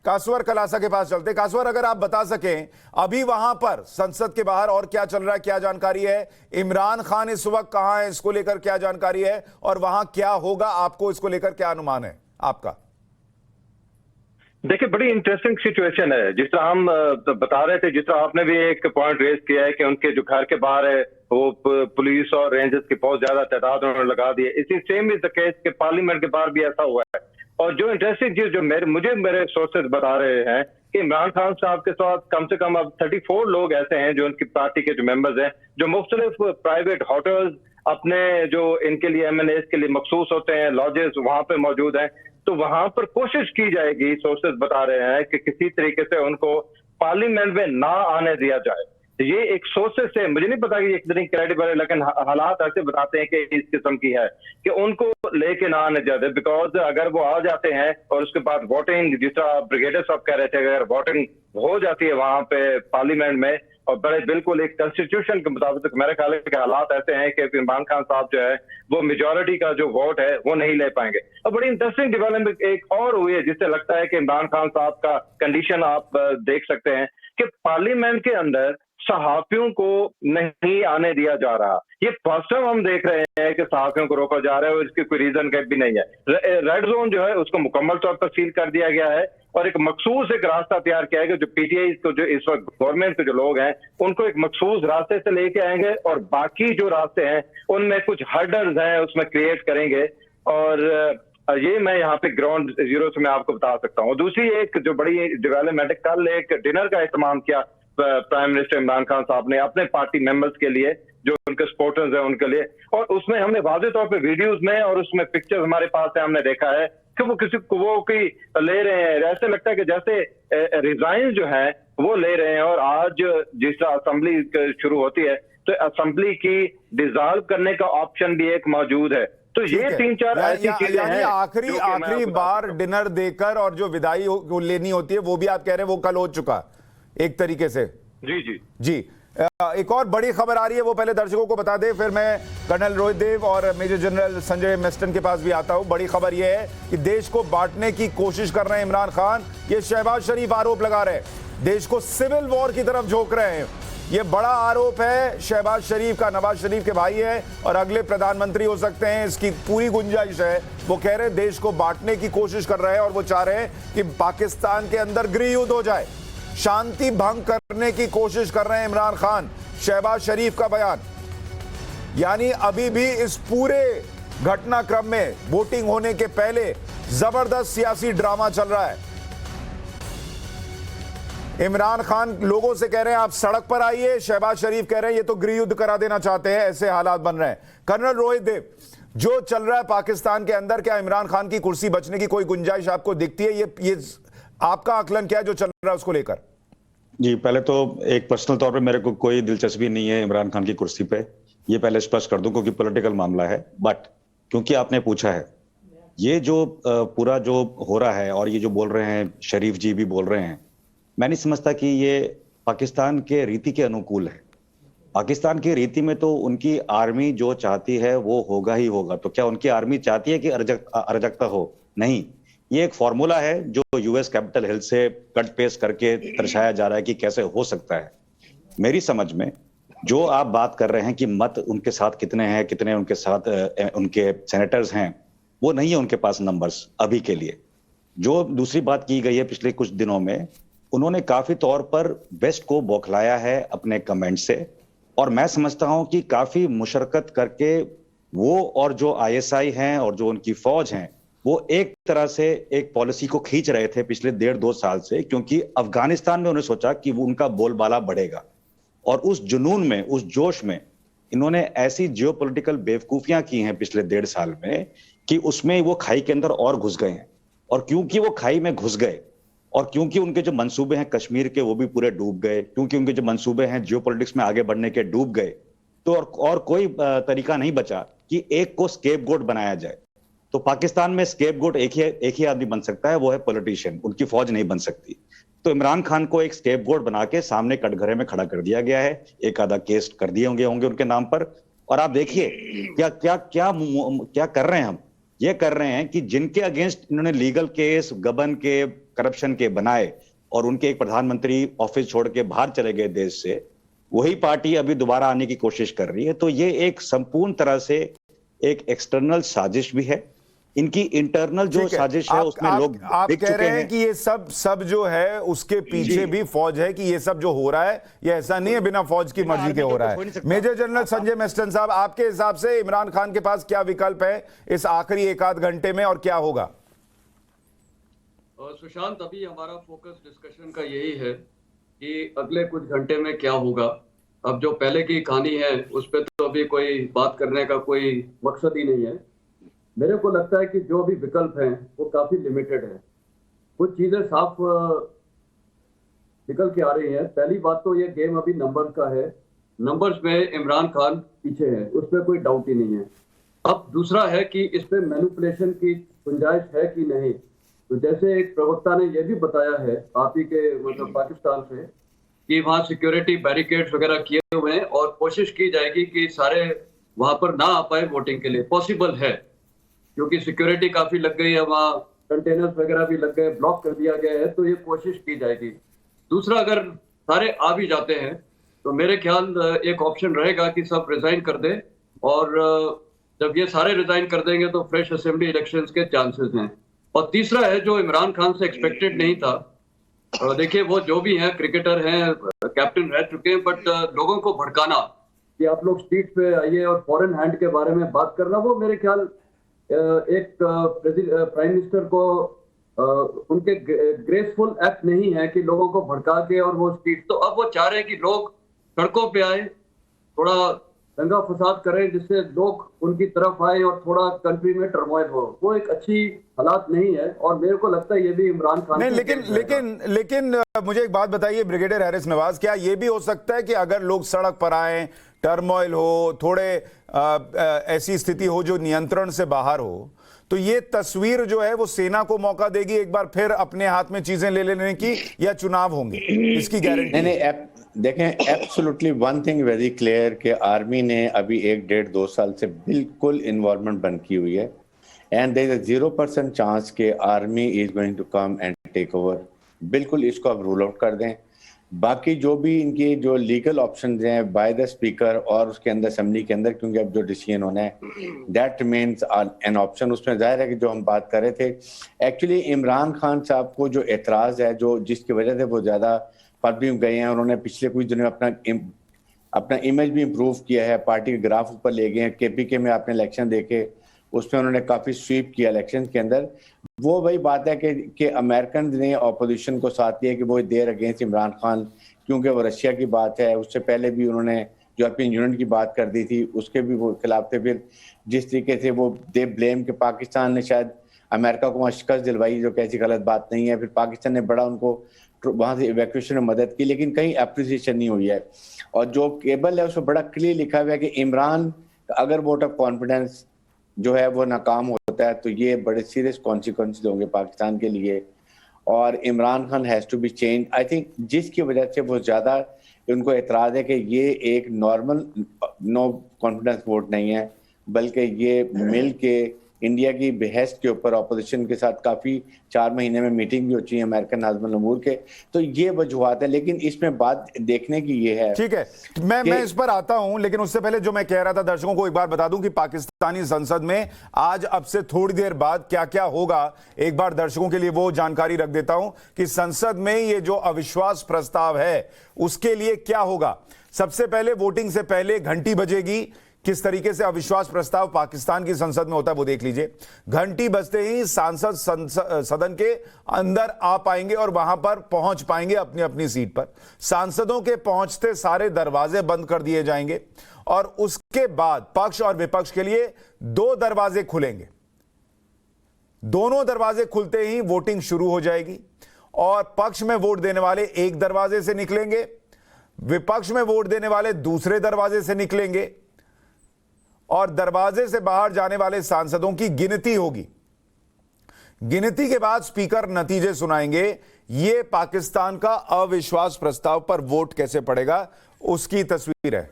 कासवर कलासा के पास चलते। कासवर, अगर आप बता सकें अभी वहां पर संसद के बाहर और क्या चल रहा है, क्या जानकारी है? इमरान खान इस वक्त कहां है, इसको लेकर क्या जानकारी है, और वहां क्या होगा, आपको इसको लेकर क्या अनुमान है आपका? देखिए, बड़ी इंटरेस्टिंग सिचुएशन है। जिस तरह हम बता रहे थे, जिस तरह आपने भी एक पॉइंट रेज किया है कि उनके जो घर के बाहर है वो पुलिस और रेंजर्स की बहुत ज्यादा तादाद उन्होंने लगा दी है। इसी सेम इज द केस के पार्लियामेंट के बाहर भी ऐसा हुआ है। और जो इंटरेस्टिंग चीज जो मेरे सोर्सेज बता रहे हैं कि इमरान खान साहब के साथ कम से कम अब 34 लोग ऐसे हैं जो उनकी पार्टी के जो मेंबर्स हैं, जो मुख्तलिफ प्राइवेट होटल्स अपने जो इनके लिए एमएनएस के लिए मखसूस होते हैं, लॉजेस वहां पे मौजूद हैं। तो वहां पर कोशिश की जाएगी, सोर्सेज बता रहे हैं कि किसी तरीके से उनको पार्लियामेंट में ना आने दिया जाए। ये एक सोर्सेज से, मुझे नहीं पता कि ये कितनी क्रेडिबल है, लेकिन हालात ऐसे बताते हैं कि इस किस्म की है कि उनको लेके ना आने जाते, बिकॉज अगर वो आ जाते हैं और उसके बाद वोटिंग, जिस तरह ब्रिगेडियर साहब कह रहे थे, अगर वोटिंग हो जाती है वहां पे पार्लियामेंट में और बड़े बिल्कुल एक कॉन्स्टिट्यूशन के मुताबिक, मेरे ख्याल है कि हालात ऐसे हैं कि इमरान खान साहब जो है वो मेजोरिटी का जो वोट है वो नहीं ले पाएंगे। और बड़ी इंटरेस्टिंग डेवलपमेंट एक और हुई है जिससे लगता है कि इमरान खान साहब का कंडीशन आप देख सकते हैं कि पार्लियामेंट के अंदर सहाफियों को नहीं आने दिया जा रहा। ये फर्स्ट टाइम हम देख रहे हैं कि सहाफियों को रोका जा रहा है और इसकी कोई रीजन भी नहीं है। रेड जोन जो है उसको मुकम्मल तौर पर सील कर दिया गया है और एक मखसूस एक रास्ता तैयार किया है कि जो पीटीआई को, जो इस वक्त गवर्नमेंट के जो लोग हैं, उनको एक मखसूस रास्ते से लेके आएंगे और बाकी जो रास्ते हैं उनमें कुछ हर्डल्स हैं उसमें क्रिएट करेंगे। और ये मैं यहाँ पे ग्राउंड जीरो से मैं आपको बता सकता हूँ। दूसरी एक जो बड़ी डेवलपमेंट, कल एक डिनर का इस्तेमाल किया प्राइम मिनिस्टर इमरान खान साहब ने अपने पार्टी मेंबर्स के लिए, जो उनके सपोर्टर्स हैं उनके लिए, और उसमें हमने वाज़ेह तौर पे वीडियोस में और उसमें पिक्चर्स हमारे पास है, हमने देखा है कि वो किसी को वो की ले रहे हैं। ऐसे लगता है कि जैसे रिजाइन जो है वो ले रहे हैं। और आज जिस असेंबली शुरू होती है तो असेंबली की डिसॉल्व करने का ऑप्शन भी एक मौजूद है। तो ये 3-4 ऐसी चीजें हैं। आखिरी बार डिनर देकर और जो विदाई लेनी होती है वो भी आप कह रहे हैं वो कल हो चुका एक तरीके से। जी। एक और बड़ी खबर आ रही है, वो पहले दर्शकों को बता दें, फिर मैं कर्नल रोहित देव और मेजर जनरल संजय मेस्टन के पास भी आता हूं। बड़ी खबर यह है कि देश को बांटने की कोशिश कर रहे हैं इमरान खान। ये शहबाज शरीफ आरोप लगा रहे हैं, देश को सिविल वॉर की तरफ झोंक रहे हैं। ये बड़ा आरोप है शहबाज शरीफ का, नवाज शरीफ के भाई है और अगले प्रधानमंत्री हो सकते हैं, इसकी पूरी गुंजाइश है। वो कह रहे हैं देश को बांटने की कोशिश कर रहे हैं और वो चाह रहे हैं कि पाकिस्तान के अंदर गृह युद्ध हो जाए, शांति भंग करने की कोशिश कर रहे हैं इमरान खान। शहबाज शरीफ का बयान, यानी अभी भी इस पूरे घटनाक्रम में वोटिंग होने के पहले जबरदस्त सियासी ड्रामा चल रहा है। इमरान खान लोगों से कह रहे हैं आप सड़क पर आइए, शहबाज शरीफ कह रहे हैं ये तो गृह युद्ध करा देना चाहते हैं। ऐसे हालात बन रहे हैं। कर्नल रोहित देव, जो चल रहा है पाकिस्तान के अंदर, क्या इमरान खान की कुर्सी बचने की कोई गुंजाइश आपको दिखती है? ये आपका आकलन क्या है जो चल रहा है उसको लेकर? जी, पहले तो एक पर्सनल तौर पे मेरे को कोई दिलचस्पी नहीं है इमरान खान की कुर्सी पे, ये पहले स्पष्ट कर दूं, क्योंकि पॉलिटिकल मामला है। बट क्योंकि आपने पूछा है, ये जो पूरा जो हो रहा है और ये जो बोल रहे हैं शरीफ जी भी बोल रहे हैं, मैं नहीं समझता कि ये पाकिस्तान के रीति के अनुकूल है। पाकिस्तान की रीति में तो उनकी आर्मी जो चाहती है वो होगा ही होगा। तो क्या उनकी आर्मी चाहती है कि अराजकता हो? नहीं, ये एक फॉर्मूला है जो यूएस कैपिटल हिल से कट पेस्ट करके दर्शाया जा रहा है कि कैसे हो सकता है। मेरी समझ में जो आप बात कर रहे हैं कि मत उनके साथ कितने हैं, कितने उनके साथ उनके सेनेटर्स हैं, वो नहीं है उनके पास नंबर्स अभी के लिए। जो दूसरी बात की गई है पिछले कुछ दिनों में, उन्होंने काफी तौर पर वेस्ट को बौखलाया है अपने कमेंट से, और मैं समझता हूं कि काफी मुशरकत करके वो और जो आईएसआई हैं और जो उनकी फौज हैं वो एक तरह से एक पॉलिसी को खींच रहे थे पिछले 1.5-2 साल से, क्योंकि अफगानिस्तान में उन्हें सोचा कि वो उनका बोलबाला बढ़ेगा। और उस जुनून में, उस जोश में इन्होंने ऐसी जियोपॉलिटिकल बेवकूफियां की हैं पिछले 1.5 साल में कि उसमें वो खाई के अंदर और घुस गए हैं। और क्योंकि वो खाई में घुस गए और क्योंकि उनके जो मंसूबे हैं कश्मीर के वो भी पूरे डूब गए, क्योंकि उनके जो मंसूबे हैं जियोपॉलिटिक्स में आगे बढ़ने के डूब गए, तो और कोई तरीका नहीं बचा कि एक को स्केपगोट बनाया जाए। तो पाकिस्तान में स्केपगोट एक ही आदमी बन सकता है, वो है पॉलिटिशियन, उनकी फौज नहीं बन सकती। तो इमरान खान को एक स्केपगोट बना के सामने कटघरे में खड़ा कर दिया गया है। एक आधा केस कर दिए होंगे उनके नाम पर। और आप देखिए क्या क्या क्या क्या कर रहे हैं हम। ये कर रहे हैं कि जिनके अगेंस्ट इन्होंने लीगल केस, गबन के, करप्शन के बनाए और उनके एक प्रधानमंत्री ऑफिस छोड़ के बाहर चले गए देश से, वही पार्टी अभी दोबारा आने की कोशिश कर रही है। तो ये एक संपूर्ण तरह से एक एक्सटर्नल साजिश भी है। इनकी इंटरनल जो साजिश है उसमें लोग आप दिख कह चुके रहे हैं हैं कि ये सब जो है उसके पीछे भी फौज है, कि ये सब जो हो रहा है ये ऐसा नहीं है बिना फौज की मर्जी के हो रहा है। मेजर जनरल संजय मेस्टन साहब, आपके हिसाब से इमरान खान के पास क्या विकल्प है इस आखिरी एक आध घंटे में और क्या होगा? सुशांत, अभी हमारा फोकस डिस्कशन का यही है कि अगले कुछ घंटे में क्या होगा। अब जो पहले की कहानी है उस पर तो अभी कोई बात करने का कोई मकसद ही नहीं है। मेरे को लगता है कि जो भी विकल्प हैं वो काफी लिमिटेड है। कुछ चीजें साफ निकल के आ रही हैं। पहली बात तो ये गेम अभी नंबर्स का है, नंबर्स में इमरान खान पीछे है, उसमें कोई डाउट ही नहीं है। अब दूसरा है कि इस पे मैनिपुलेशन की गुंजाइश है कि नहीं। तो जैसे एक प्रवक्ता ने यह भी बताया है आप ही के मतलब पाकिस्तान से कि वहाँ सिक्योरिटी बैरिकेड्स वगैरह किए हुए हैं और कोशिश की जाएगी कि सारे वहां पर ना आ पाए वोटिंग के लिए। पॉसिबल है क्योंकि सिक्योरिटी काफी लग गई है, वहाँ कंटेनर्स वगैरह भी लग गए, ब्लॉक कर दिया गया है, तो ये कोशिश की जाएगी। दूसरा, अगर सारे आ भी जाते हैं तो मेरे ख्याल एक ऑप्शन रहेगा कि सब रिजाइन कर दें, और जब ये सारे रिजाइन कर देंगे तो फ्रेश असेंबली इलेक्शंस के चांसेस हैं। और तीसरा है जो इमरान खान से एक्सपेक्टेड नहीं था। देखिए, वो जो भी हैं, क्रिकेटर हैं, कैप्टन रह चुके हैं, बट लोगों को भड़काना कि आप लोग स्ट्रीट पे आइए और फॉरेन हैंड के बारे में बात करना, वो मेरे ख्याल एक प्राइम मिनिस्टर को उनके ग्रेसफुल एक्ट नहीं है कि लोगों को भड़का के और वो स्ट्रीट। तो अब वो चाह रहे हैं कि लोग सड़कों पे आए, थोड़ा दंगा फसाद करें, जिससे लोग उनकी तरफ आए और थोड़ा कंट्री में टर्मोइल हो। वो एक अच्छी हालात नहीं है और मेरे को लगता है ये भी इमरान खान नहीं। लेकिन मुझे एक बात बताइए ब्रिगेडियर हैरिस नवाज, क्या ये भी हो सकता है कि अगर लोग सड़क पर आए, टर्मोइल हो, थोड़े ऐसी स्थिति हो जो नियंत्रण से बाहर हो, तो ये तस्वीर जो है वो सेना को मौका देगी एक बार फिर अपने हाथ में चीजें ले लेने की, या चुनाव होंगे, इसकी गारंटी? नहीं, देखें, absolutely one thing very clear कि आर्मी ने अभी 1-1.5-2 साल से बिल्कुल इन्वॉल्वमेंट बंद की हुई है, एंड देयर इज 0% चांस के army is going to come and take over. बिल्कुल इसको आप रूल आउट कर दें। बाकी जो भी इनकी जो लीगल ऑप्शंस हैं बाय द स्पीकर और उसके अंदर असेंबली के अंदर, क्योंकि अब जो डिसीजन होना है दैट रिमेन्स एन ऑप्शन। उसमें जाहिर है कि जो हम बात कर रहे थे, एक्चुअली इमरान खान साहब को जो एतराज़ है, जो जिसकी वजह से वो ज़्यादा पब्लिक गए हैं, उन्होंने पिछले कुछ दिनों में अपना इमेज भी इम्प्रूव किया है, पार्टी के ग्राफ ऊपर ले गए हैं। KPK में आपने इलेक्शन देखे, उसमें उन्होंने काफ़ी स्वीप किया इलेक्शन के अंदर। वो वही बात है कि अमेरिकन ने अपोजिशन को साथ दिया कि वो देर अगेंस्ट इमरान खान, क्योंकि वो रशिया की बात है, उससे पहले भी उन्होंने यूरोपियन यूनियन की बात कर दी थी, उसके भी वो खिलाफ थे। फिर जिस तरीके से वो दे ब्लेम कि पाकिस्तान ने शायद अमेरिका को वहाँ शिकस्त दिलवाई, जो कैसी गलत बात नहीं है। फिर पाकिस्तान ने बड़ा उनको वहाँ से इवैक्यूएशन में मदद की, लेकिन कहीं अप्रिसिएशन नहीं हुई है। और जो केबल है उसमें बड़ा क्लियर लिखा हुआ है कि इमरान अगर वोट ऑफ कॉन्फिडेंस जो है वो नाकाम होता है तो ये बड़े सीरियस कॉन्सिक्वेंसेस होंगे पाकिस्तान के लिए, और Imran Khan has to be change. I think जिसकी वजह से वो ज़्यादा उनको एतराज़ है कि ये एक नॉर्मल नो कॉन्फिडेंस वोट नहीं है, बल्कि ये मिल के इंडिया की बहस के ऊपर अपोजिशन के साथ काफ़ी 4 महीने में मीटिंग भी हो चुकी है अमेरिकन नाज़िम नमूर के। तो ये वजूहत है, लेकिन इसमें बात देखने की ये है। ठीक है, मैं इस पर आता हूं, लेकिन उससे पहले जो मैं कह रहा था दर्शकों को एक बार बता दूं कि पाकिस्तानी संसद में आज अब से थोड़ी देर बाद क्या क्या होगा, एक बार दर्शकों के लिए वो जानकारी रख देता हूं कि संसद में ये जो अविश्वास प्रस्ताव है उसके लिए क्या होगा। सबसे पहले वोटिंग से पहले घंटी बजेगी। किस तरीके से अविश्वास प्रस्ताव पाकिस्तान की संसद में होता है वो देख लीजिए। घंटी बजते ही सांसद सदन के अंदर आ पाएंगे और वहां पर पहुंच पाएंगे अपनी अपनी सीट पर। सांसदों के पहुंचते सारे दरवाजे बंद कर दिए जाएंगे और उसके बाद पक्ष और विपक्ष के लिए 2 दरवाजे खुलेंगे। दोनों दरवाजे खुलते ही वोटिंग शुरू हो जाएगी और पक्ष में वोट देने वाले एक दरवाजे से निकलेंगे, विपक्ष में वोट देने वाले दूसरे दरवाजे से निकलेंगे और दरवाजे से बाहर जाने वाले सांसदों की गिनती होगी। गिनती के बाद स्पीकर नतीजे सुनाएंगे। यह पाकिस्तान का अविश्वास प्रस्ताव पर वोट कैसे पड़ेगा उसकी तस्वीर है।